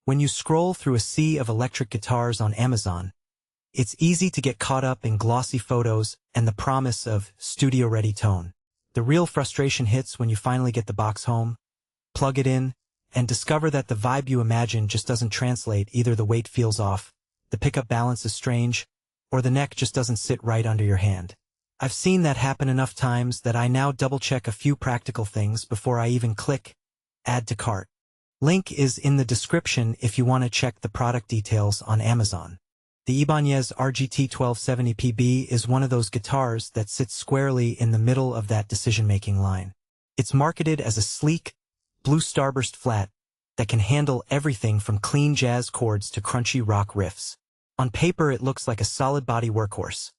When you scroll through a sea of electric guitars on Amazon, it's easy to get caught up in glossy photos and the promise of studio-ready tone. The real frustration hits when you finally get the box home, plug it in, and discover that the vibe you imagined just doesn't translate. Either the weight feels off, the pickup balance is strange, or the neck just doesn't sit right under your hand. I've seen that happen enough times that I now double-check a few practical things before I even click Add to Cart. Link is in the description if you want to check the product details on Amazon. The Ibanez RGT1270PB is one of those guitars that sits squarely in the middle of that decision-making line. It's marketed as a sleek, blue Starburst flat that can handle everything from clean jazz chords to crunchy rock riffs. On paper, it looks like a solid-body workhorse.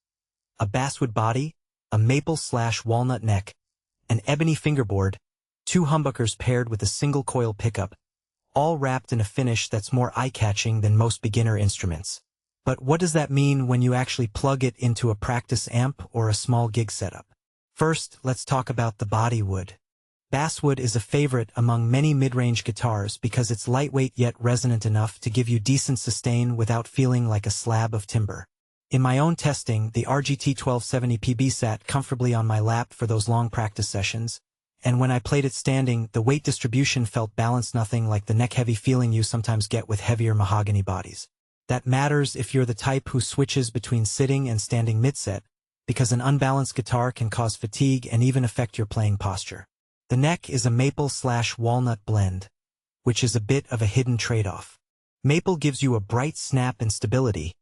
A basswood body, a maple/walnut neck, an ebony fingerboard, 2 humbuckers paired with a single-coil pickup, all wrapped in a finish that's more eye-catching than most beginner instruments. But what does that mean when you actually plug it into a practice amp or a small gig setup? First, let's talk about the body wood. Basswood is a favorite among many mid-range guitars because it's lightweight yet resonant enough to give you decent sustain without feeling like a slab of timber. In my own testing, the RGT1270PB sat comfortably on my lap for those long practice sessions, and when I played it standing, the weight distribution felt balanced, nothing like the neck-heavy feeling you sometimes get with heavier mahogany bodies. That matters if you're the type who switches between sitting and standing mid-set, because an unbalanced guitar can cause fatigue and even affect your playing posture. The neck is a maple/walnut blend, which is a bit of a hidden trade-off. Maple gives you a bright snap and stability,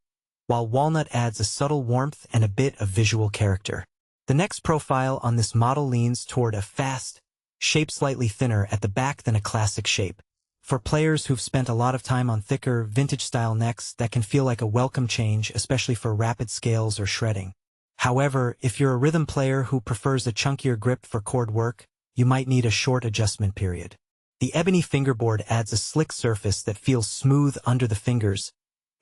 while walnut adds a subtle warmth and a bit of visual character. The neck's profile on this model leans toward a fast shape, slightly thinner at the back than a classic shape. For players who've spent a lot of time on thicker, vintage-style necks, that can feel like a welcome change, especially for rapid scales or shredding. However, if you're a rhythm player who prefers a chunkier grip for chord work, you might need a short adjustment period. The ebony fingerboard adds a slick surface that feels smooth under the fingers,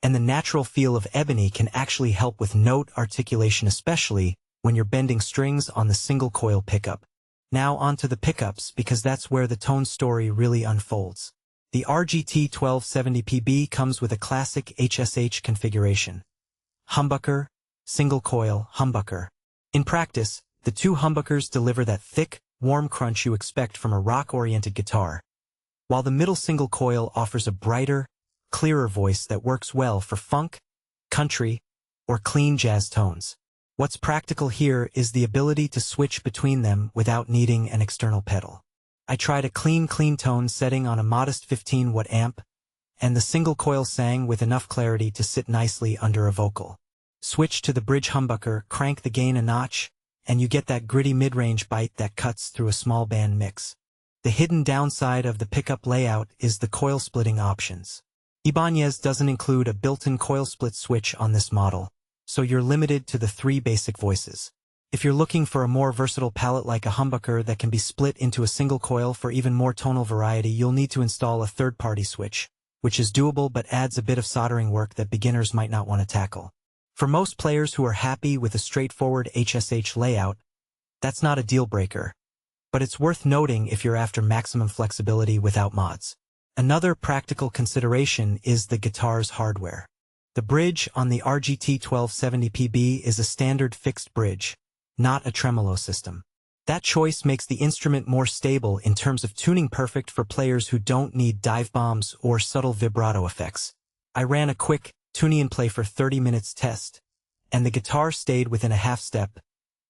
and the natural feel of ebony can actually help with note articulation, especially when you're bending strings on the single-coil pickup. Now onto the pickups, because that's where the tone story really unfolds. The RGT1270PB comes with a classic HSH configuration. Humbucker, single-coil, humbucker. In practice, the 2 humbuckers deliver that thick, warm crunch you expect from a rock-oriented guitar, while the middle single coil offers a brighter, clearer voice that works well for funk, country, or clean jazz tones. What's practical here is the ability to switch between them without needing an external pedal. I tried a clean tone setting on a modest 15-watt amp, and the single coil sang with enough clarity to sit nicely under a vocal. Switch to the bridge humbucker, crank the gain a notch, and you get that gritty mid-range bite that cuts through a small band mix. The hidden downside of the pickup layout is the coil splitting options. Ibanez doesn't include a built-in coil split switch on this model, so you're limited to the 3 basic voices. If you're looking for a more versatile palette like a humbucker that can be split into a single coil for even more tonal variety, you'll need to install a third-party switch, which is doable but adds a bit of soldering work that beginners might not want to tackle. For most players who are happy with a straightforward HSH layout, that's not a deal-breaker, but it's worth noting if you're after maximum flexibility without mods. Another practical consideration is the guitar's hardware. The bridge on the RGT1270PB is a standard fixed bridge, not a tremolo system. That choice makes the instrument more stable in terms of tuning, perfect for players who don't need dive bombs or subtle vibrato effects. I ran a quick tune and play for 30 minutes test, and the guitar stayed within a half step,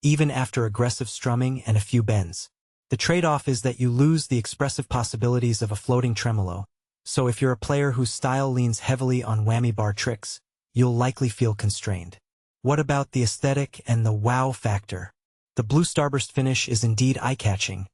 even after aggressive strumming and a few bends. The trade-off is that you lose the expressive possibilities of a floating tremolo, so if you're a player whose style leans heavily on whammy bar tricks, you'll likely feel constrained. What about the aesthetic and the wow factor? The blue Starburst finish is indeed eye-catching,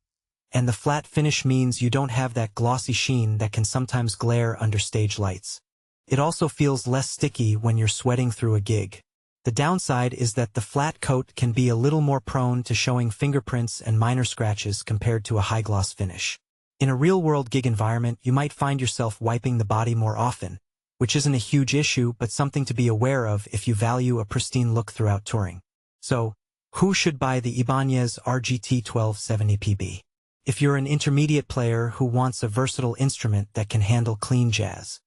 and the flat finish means you don't have that glossy sheen that can sometimes glare under stage lights. It also feels less sticky when you're sweating through a gig. The downside is that the flat coat can be a little more prone to showing fingerprints and minor scratches compared to a high-gloss finish. In a real-world gig environment, you might find yourself wiping the body more often, which isn't a huge issue but something to be aware of if you value a pristine look throughout touring. So, who should buy the Ibanez RGT1270PB? If you're an intermediate player who wants a versatile instrument that can handle clean jazz,